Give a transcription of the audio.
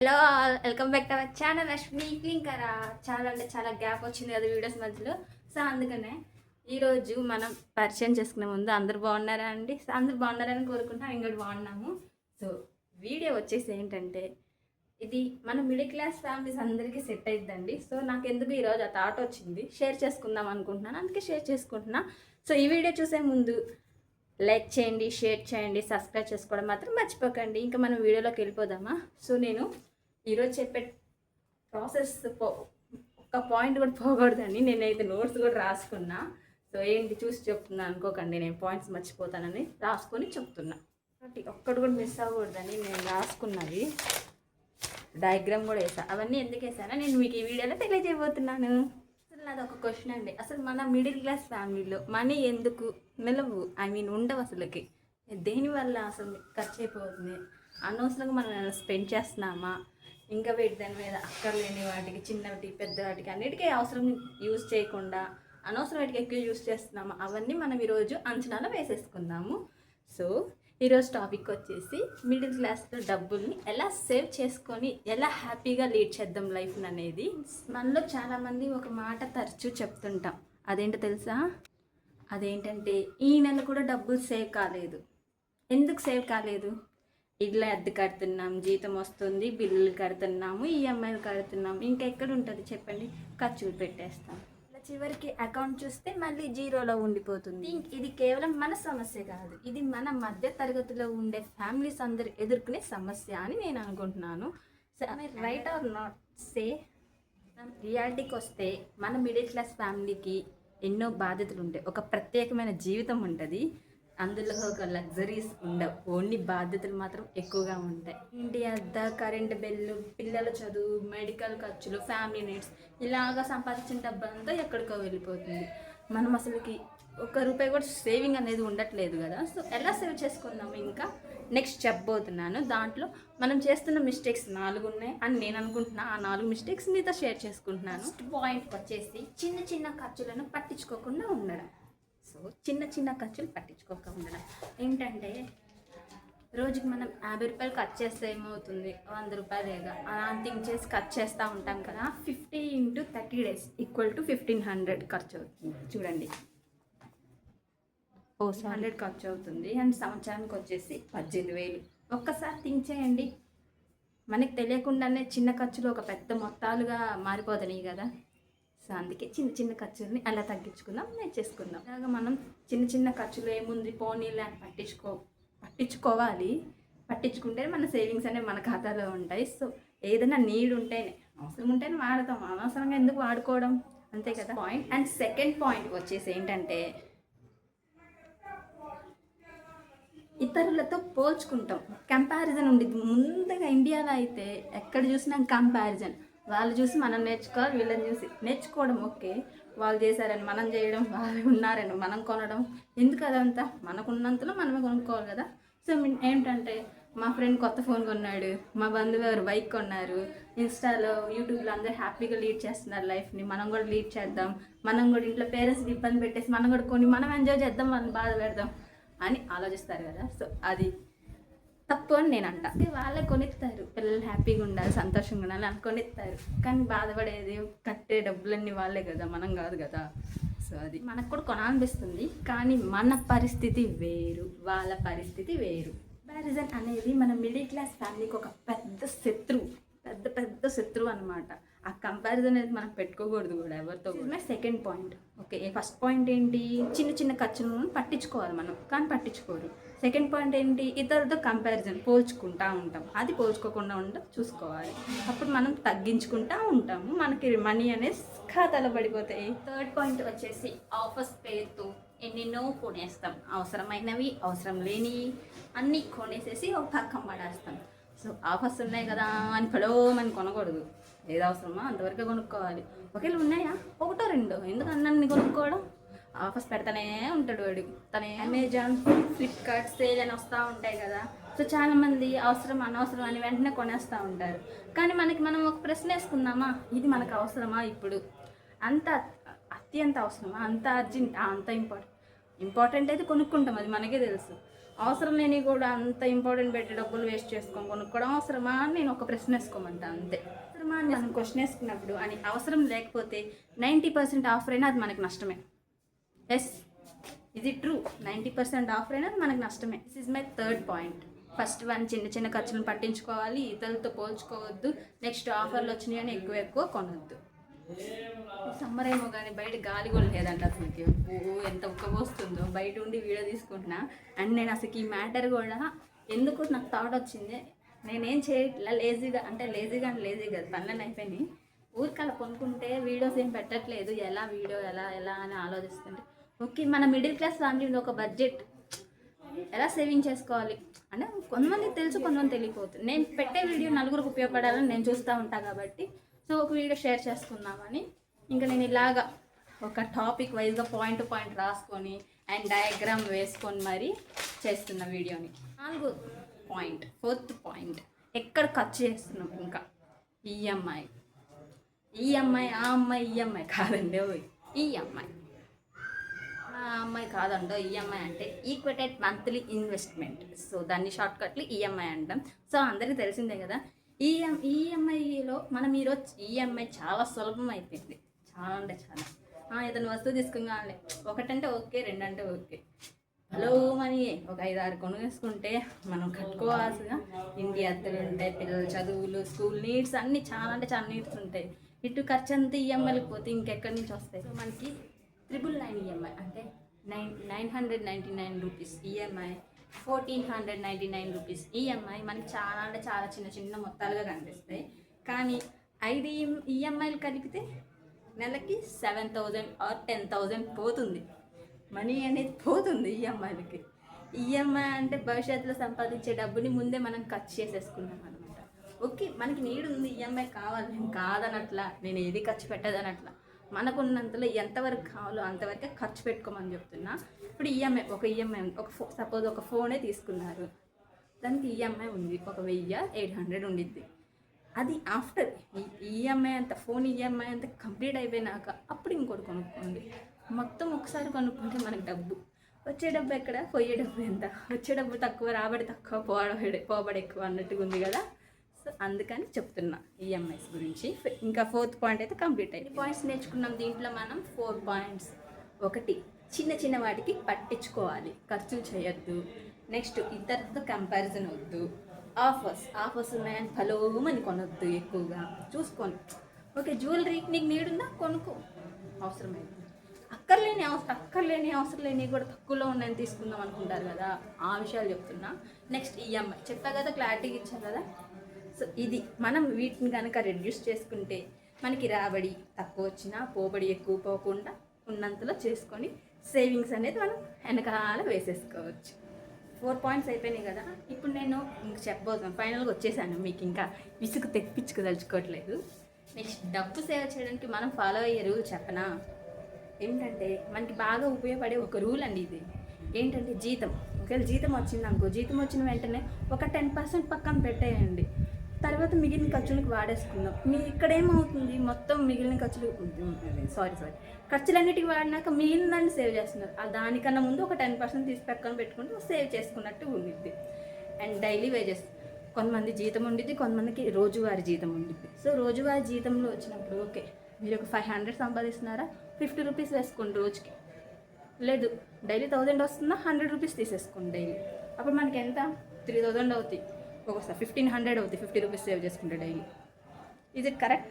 Hello welcome back to our channel Rashmi క్లింకరా. చాలా అంటే చాలా గ్యాప్ వచ్చింది కదా వీడియోస్ మధ్యలో. సో అందుకనే ఈరోజు మనం పరిచయం చేసుకునే ముందు అందరు బాగున్నారా అండి? సో అందరు బాగున్నారని కోరుకుంటాం, ఇంకోటి బాగున్నాము. సో వీడియో వచ్చేసి ఏంటంటే ఇది మన మిడిల్ క్లాస్ ఫ్యామిలీస్ అందరికీ సెట్ అయిద్దండి. సో నాకు ఎందుకు ఈరోజు ఆ థాట్ వచ్చింది, షేర్ చేసుకుందాం అనుకుంటున్నాను, అందుకే షేర్ చేసుకుంటున్నా. సో ఈ వీడియో చూసే ముందు లైక్ చేయండి, షేర్ చేయండి, సబ్స్క్రైబ్ చేసుకోవడం మాత్రం మర్చిపోకండి. ఇంకా మనం వీడియోలోకి వెళ్ళిపోదామా? సో నేను ఈరోజు చెప్పే ప్రాసెస్ ఒక్క పాయింట్ కూడా పోకూడదండి. నేనైతే నోట్స్ కూడా రాసుకున్నా. సో ఏంటి చూసి చెప్తున్నా అనుకోకండి, నేను పాయింట్స్ మర్చిపోతానని రాసుకొని చెప్తున్నా. ఒక్కటి కూడా మిస్ అవ్వకూడదని నేను రాసుకున్నది డయాగ్రామ్ కూడా వేసా. అవన్నీ ఎందుకు వేసానో నేను మీకు ఈ వీడియోలో తెలియజేయబోతున్నాను. అసలు నాది ఒక క్వశ్చన్ అండి, అసలు మన మిడిల్ క్లాస్ ఫ్యామిలీలో మనీ ఎందుకు నిలవు, ఉండవు అసలుకి? దేనివల్ల అసలు ఖర్చు అయిపోతుంది? అనవసరంగా మనం స్పెండ్ చేస్తున్నామా? ఇంకా వీటి దాని మీద అక్కర్లేని వాటికి, చిన్నవాటి పెద్ద వాటికి అన్నిటికీ అవసరం యూజ్ చేయకుండా అనవసరం వాటికి ఎక్కువ యూజ్ చేస్తున్నాము. అవన్నీ మనం ఈరోజు అంచనాలో వేసేసుకుందాము. సో ఈరోజు టాపిక్ వచ్చేసి మిడిల్ క్లాస్లో డబ్బుల్ని ఎలా సేవ్ చేసుకొని ఎలా హ్యాపీగా లీడ్ చేద్దాం లైఫ్ని అనేది. మనలో చాలామంది ఒక మాట తరచూ చెప్తుంటాం, అదేంటో తెలుసా? అదేంటంటే ఈ నెల కూడా డబ్బులు సేవ్ కాలేదు. ఎందుకు సేవ్ కాలేదు? ఇట్లా అద్దె కడుతున్నాం, జీతం వస్తుంది, బిల్లులు కడుతున్నాము, ఈఎంఐలు కడుతున్నాము, ఇంకా ఎక్కడ ఉంటుంది చెప్పండి? ఖర్చులు పెట్టేస్తాం. ఇలా చివరికి అకౌంట్ చూస్తే మళ్ళీ జీరోలో ఉండిపోతుంది. ఇది కేవలం మన సమస్య కాదు, ఇది మన మధ్య తరగతిలో ఉండే ఫ్యామిలీస్ అందరు ఎదుర్కొనే సమస్య అని నేను అనుకుంటున్నాను. Right or not say? రియాలిటీకి వస్తే మన మిడిల్ క్లాస్ ఫ్యామిలీకి ఎన్నో బాధ్యతలు ఉంటాయి, ఒక ప్రత్యేకమైన జీవితం ఉంటుంది. అందులో ఒక లగ్జరీస్ ఉండవు, ఓన్లీ బాధ్యతలు మాత్రం ఎక్కువగా ఉంటాయి. ఇంటి అద్దె, కరెంటు బిల్లు, పిల్లల చదువు, మెడికల్ ఖర్చులు, ఫ్యామిలీ నీడ్స్, ఇలాగా సంపాదించిన డబ్బంతా ఎక్కడికో వెళ్ళిపోతుంది. మనం అసలుకి ఒక్క రూపాయి కూడా సేవింగ్ అనేది ఉండట్లేదు కదా. సో ఎలా సేవ్ చేసుకుందాము? ఇంకా నెక్స్ట్ చెప్పబోతున్నాను. దాంట్లో మనం చేస్తున్న మిస్టేక్స్ 4 ఉన్నాయి అని నేను అనుకుంటున్నా. ఆ 4 మిస్టేక్స్ మీతో షేర్ చేసుకుంటున్నాను. ఫస్ట్ పాయింట్ వచ్చేసి చిన్న చిన్న ఖర్చులను పట్టించుకోకుండా ఉండడం. సో చిన్న చిన్న ఖర్చులు పట్టించుకోక ఉండడం ఏంటంటే, రోజుకి మనం 50 రూపాయలు ఖర్చు చేస్తే ఏమవుతుంది? 100 రూపాయలేగా అలా థింక్ చేసి ఖర్చు చేస్తూ ఉంటాం కదా. 50 × 30 days = 1500 ఖర్చు అవుతుంది. చూడండి, 100 ఖర్చు అవుతుంది అండ్ సంవత్సరానికి వచ్చేసి 18,000. ఒక్కసారి థింక్ చేయండి, మనకి తెలియకుండానే చిన్న ఖర్చులు ఒక పెద్ద మొత్తాలుగా మారిపోతున్నాయి కదా. సో అందుకే చిన్న చిన్న ఖర్చుల్ని అలా తగ్గించుకుందాం, నేర్చేసుకుందాం. అలాగా మనం చిన్న చిన్న ఖర్చులు ఏముంది పోనీలే అని పట్టించుకోవాలి. పట్టించుకుంటేనే మన సేవింగ్స్ అనేవి మన ఖాతాలో ఉంటాయి. సో ఏదైనా నీడ్ ఉంటేనే, అవసరం ఉంటేనే వాడతాం, అనవసరంగా ఎందుకు వాడుకోవడం, అంతే కదా పాయింట్. అండ్ సెకండ్ పాయింట్ వచ్చేసి ఏంటంటే, ఇతరులతో పోల్చుకుంటాం, కంపారిజన్ ఉండిద్ది. ముందుగా ఇండియాలో అయితే ఎక్కడ చూసినా కంపారిజన్. వాళ్ళు చూసి మనం నేర్చుకోవాలి, వీళ్ళని చూసి నేర్చుకోవడం ఓకే. వాళ్ళు చేశారని మనం చేయడం, వాళ్ళు ఉన్నారని మనం కొనడం ఎందుకు? అదంతా మనకున్నంతలో మనమే కొనుక్కోవాలి కదా. సో ఏంటంటే, మా ఫ్రెండ్ కొత్త ఫోన్ కొన్నాడు, మా బంధువు ఎవరు బైక్ కొన్నారు, ఇన్స్టాలో యూట్యూబ్లో అందరూ హ్యాపీగా లీడ్ చేస్తున్నారు లైఫ్ని, మనం కూడా లీడ్ చేద్దాం, మనం కూడా ఇంట్లో పేరెంట్స్ని ఇబ్బంది పెట్టేసి మనం కూడా కొని మనం ఎంజాయ్ చేద్దాం, వాళ్ళని బాధ పెడదాం అని ఆలోచిస్తారు కదా. సో అది తప్పు అని నేను అంట. వాళ్ళే కొనిస్తారు, పిల్లలు హ్యాపీగా ఉండాలి, సంతోషంగా ఉండాలి అని కొనిస్తారు. కానీ బాధపడేది, కట్టే డబ్బులన్నీ వాళ్ళే కదా, మనం కాదు కదా. సో అది మనకు కూడా కొనాలనిపిస్తుంది, కానీ మన పరిస్థితి వేరు, వాళ్ళ పరిస్థితి వేరు. కంపారిజన్ అనేది మన మిడిల్ క్లాస్ ఫ్యామిలీకి ఒక పెద్ద శత్రువు అనమాట. ఆ కంపారిజన్ అనేది మనం పెట్టుకోకూడదు కూడా ఎవరితో కూడా. Second point okay. First point ఏంటి? చిన్న చిన్న ఖర్చులను పట్టించుకోవాలి మనం, కానీ పట్టించుకోరు. సెకండ్ పాయింట్ ఏంటి? ఇతరులతో కంపారిజన్, పోల్చుకుంటూ ఉంటాం. అది పోల్చుకోకుండా చూసుకోవాలి. అప్పుడు మనం తగ్గించుకుంటూ ఉంటాము, మనకి మనీ అనేది ఖాతాలో పడిపోతాయి. థర్డ్ పాయింట్ వచ్చేసి ఆఫర్స్ పేరుతో ఎన్నెన్నో కొనేస్తాం. అవసరమైనవి, అవసరం లేనివి అన్నీ కొనేసేసి ఒక పక్కన పడేస్తాం. సో ఆఫర్స్ ఉన్నాయి కదా అని పడోమని కొనకూడదు. ఏది అవసరమో అంతవరకు కొనుక్కోవాలి. ఒకవేళ ఉన్నాయా, ఒకటో రెండో, ఎందుకు అన్నీ కొనుక్కోవడం? ఆఫర్స్ పెడతానే ఉంటాడు వాడు. తనే అమెజాన్, ఫ్లిప్కార్ట్ సేల్ అని వస్తూ ఉంటాయి కదా. సో చాలామంది అవసరం అనవసరం అని వెంటనే కొనేస్తూ ఉంటారు. కానీ మనం ఒక ప్రశ్న వేసుకుందామా, ఇది మనకు అవసరమా? ఇప్పుడు అంత అత్యంత అవసరమా? అంత అర్జెంట్? అంత ఇంపార్టెంట్ అయితే కొనుక్కుంటాం, అది మనకే తెలుసు. అవసరం లేని కూడా అంత ఇంపార్టెంట్ పెట్టి డబ్బులు వేస్ట్ చేసుకొని కొనుక్కోవడం అవసరమా అని నేను ఒక ప్రశ్న వేసుకోమంటా అంతే. అవసరమా అని మనం క్వశ్చన్ వేసుకున్నప్పుడు అని అవసరం లేకపోతే 90% ఆఫర్ అయినా అది మనకి నష్టమే. ఎస్, ఇది ట్రూ. 90% ఆఫర్ అయినా అది మనకి నష్టమే. This is my third point. First one, చిన్న చిన్న ఖర్చులను పట్టించుకోవాలి, ఇతరులతో పోల్చుకోవద్దు. నెక్స్ట్ ఆఫర్లు వచ్చినాయి అని ఎక్కువ ఎక్కువ కొనవద్దు. సమ్మర్ ఏమో కానీ బయట గాలి కూడా లేదంట అసలుకి. ఎంత ఉక్కబోస్తుందో బయట ఉండి వీడియో తీసుకుంటున్నా. అండ్ నేను అసలు ఈ మ్యాటర్ కూడా ఎందుకు నాకు థాట్ వచ్చింది, నేనేం చేయట్లా, లేజీగా కాదు, పనులను అయిపోయినాయి. ఊరికలా కొనుక్కుంటే వీడియోస్ ఏం పెట్టట్లేదు, ఎలా వీడియో ఎలా అని ఆలోచిస్తుంటే ఓకే మన మిడిల్ క్లాస్ ఫ్యామిలీలో ఒక బడ్జెట్ ఎలా సేవింగ్ చేసుకోవాలి అంటే కొంతమందికి తెలుసు, కొంతమంది తెలియకపోతుంది. నేను పెట్టే వీడియో నలుగురికి ఉపయోగపడాలని నేను చూస్తూ ఉంటాను కాబట్టి సో ఒక వీడియో షేర్ చేసుకుందామని ఇంకా నేను ఇలాగా ఒక టాపిక్ వైజ్గా పాయింట్ రాసుకొని అండ్ డయాగ్రామ్ వేసుకొని మరీ చేస్తున్న వీడియోని. ఫోర్త్ పాయింట్ ఎక్కడ ఖర్చు చేస్తున్నాం ఇంకా ఈఎంఐ. ఆ అమ్మాయి ఈఎంఐ కాదండి, ఈఎంఐ ఆ అమ్మాయి కాదండో. ఈఎంఐ అంటే ఈక్విటెడ్ మంత్లీ ఇన్వెస్ట్మెంట్. సో దాన్ని షార్ట్కట్లు ఈఎంఐ అంటాం. సో అందరికీ తెలిసిందే కదా. ఈఎంఐలో మనం ఈరోజు ఈఎంఐ చాలా సులభం అయిపోయింది, చాలా అంటే చాలా. ఏదైనా వస్తువు తీసుకోగానే ఒకటంటే ఓకే, రెండంటే ఓకే, హలో మనీ ఒక 5-6 కొనుగేసుకుంటే మనం కట్టుకోవాల్సిన ఇంటి అద్దెలు ఉంటాయి, పిల్లల చదువులు, స్కూల్ నీడ్స్ అన్నీ చాలా అంటే చాలా నీడ్స్ ఉంటాయి. ఇటు ఖర్చు అంతా ఈఎంఐలకు పోతే ఇంకెక్కడి నుంచి వస్తాయి. సో మనకి 999 ఈఎంఐ అంటే 999 రూపీస్ ఈఎంఐ, 1499 రూపీస్ ఈఎంఐ మనకి చాలా అంటే చాలా చిన్న చిన్న మొత్తాలుగా కనిపిస్తాయి. కానీ 5 ఈఎంఐలు కలిపితే నెలకి 7,000 ఆర్ 10,000 పోతుంది. మనీ అనేది పోతుంది ఈఎంఐలకి. ఈఎంఐ అంటే భవిష్యత్తులో సంపాదించే డబ్బుని ముందే మనం ఖర్చు చేసేసుకున్నాం అనమాట. ఓకే మనకి నీడు ఉంది, ఈఎంఐ కావాలి, నేను కాదనట్లా, నేను ఏది ఖర్చు పెట్టదనట్లా. మనకున్నంతలో ఎంతవరకు కావాలో అంతవరకే ఖర్చు పెట్టుకోమని చెప్తున్నా. ఇప్పుడు ఒక ఈఎంఐ సపోజ్ ఒక ఫోనే తీసుకున్నారు, దానికి ఈఎంఐ ఉంది, ఒక 1,800 ఉండిద్ది. అది ఆఫ్టర్ ఈఎంఐ అంతా, ఫోన్ ఈఎంఐ అంతా కంప్లీట్ అయిపోయినాక అప్పుడు ఇంకోటి కొనుక్కోండి. మొత్తం ఒకసారి కొనుక్కుంటే మనకి డబ్బు వచ్చే డబ్బు ఎక్కడ, పోయే డబ్బు ఎంత? వచ్చే డబ్బు తక్కువ, రాబడి తక్కువ, పోబడి ఎక్కువ అన్నట్టుగా ఉంది కదా. సో అందుకని చెప్తున్నా ఈఎంఐస్ గురించి. ఇంకా 4th పాయింట్ అయితే కంప్లీట్ అయ్యింది. పాయింట్స్ నేర్చుకున్నాం దీంట్లో మనం 4 పాయింట్స్. 1, చిన్న చిన్న వాటికి పట్టించుకోవాలి, ఖర్చులు చేయొద్దు. నెక్స్ట్ ఇతరులతో కంపారిజన్ వద్దు. ఆఫర్స్ ఉన్నాయని పలోమని కొనొద్దు, ఎక్కువగా చూసుకొని. ఓకే జ్యువెలరీకి నీకు నీడుందా, కొనుక్కో, అవసరమైంది. అక్కర్లేని అవసరం లేని కూడా తక్కువలో ఉన్నాయని తీసుకుందాం అనుకుంటారు కదా, ఆ విషయాలు చెప్తున్నా. నెక్స్ట్ ఈఎంఐ చెప్పా కదా, క్లారిటీగా ఇచ్చాను కదా. సో ఇది మనం వీటిని కనుక రెడ్యూస్ చేసుకుంటే మనకి రాబడి తక్కువ వచ్చినా పోబడి ఎక్కువ పోకుండా ఉన్నంతలో చేసుకొని సేవింగ్స్ అనేది మనం వెనకాల వేసేసుకోవచ్చు. 4 పాయింట్స్ అయిపోయినాయి కదా. ఇప్పుడు నేను ఇంక చెప్పబోతున్నాను, ఫైనల్గా వచ్చేసాను. మీకు ఇంకా విసుగు తెప్పించుకోదలుచుకోవట్లేదు. నెక్స్ట్ డబ్బు సేవ్ చేయడానికి మనం ఫాలో అయ్యే రూల్ చెప్పనా? ఏంటంటే మనకి బాగా ఉపయోగపడే ఒక రూల్ అండి ఇది. ఏంటంటే ఒకవేళ జీతం వచ్చింది అనుకో, జీతం వచ్చిన వెంటనే ఒక 10% పక్కన పెట్టేయండి. తర్వాత మిగిలిన ఖర్చులకు వాడేసుకుందాం. ఇక్కడ ఏమవుతుంది, మొత్తం మిగిలిన ఖర్చులన్నిటికీ వాడినాక మిగిలినదాన్ని సేవ్ చేస్తున్నారు. దానికన్నా ముందు ఒక 10% తీసి పక్కన పెట్టుకుంటే సేవ్ చేసుకున్నట్టు ఉండిద్ది. అండ్ డైలీ వేజెస్, కొంతమంది జీతం ఉండిద్ది, కొంతమందికి రోజువారీ జీతం ఉండిద్ది. సో రోజువారీ జీతంలో వచ్చినప్పుడు ఓకే మీరు ఒక 500 సంపాదిస్తున్నారా, 50 రూపీస్ వేసుకోండి రోజుకి. లేదు డైలీ 1000 వస్తుందా, 100 రూపీస్ తీసేసుకోండి డైలీ. అప్పుడు మనకి ఎంత, 3000 అవుతాయి. ఒక్కోసారి 1500 అవుతాయి 50 రూపీస్ సేవ్ చేసుకుంటే డైలీ. ఇది కరెక్ట్?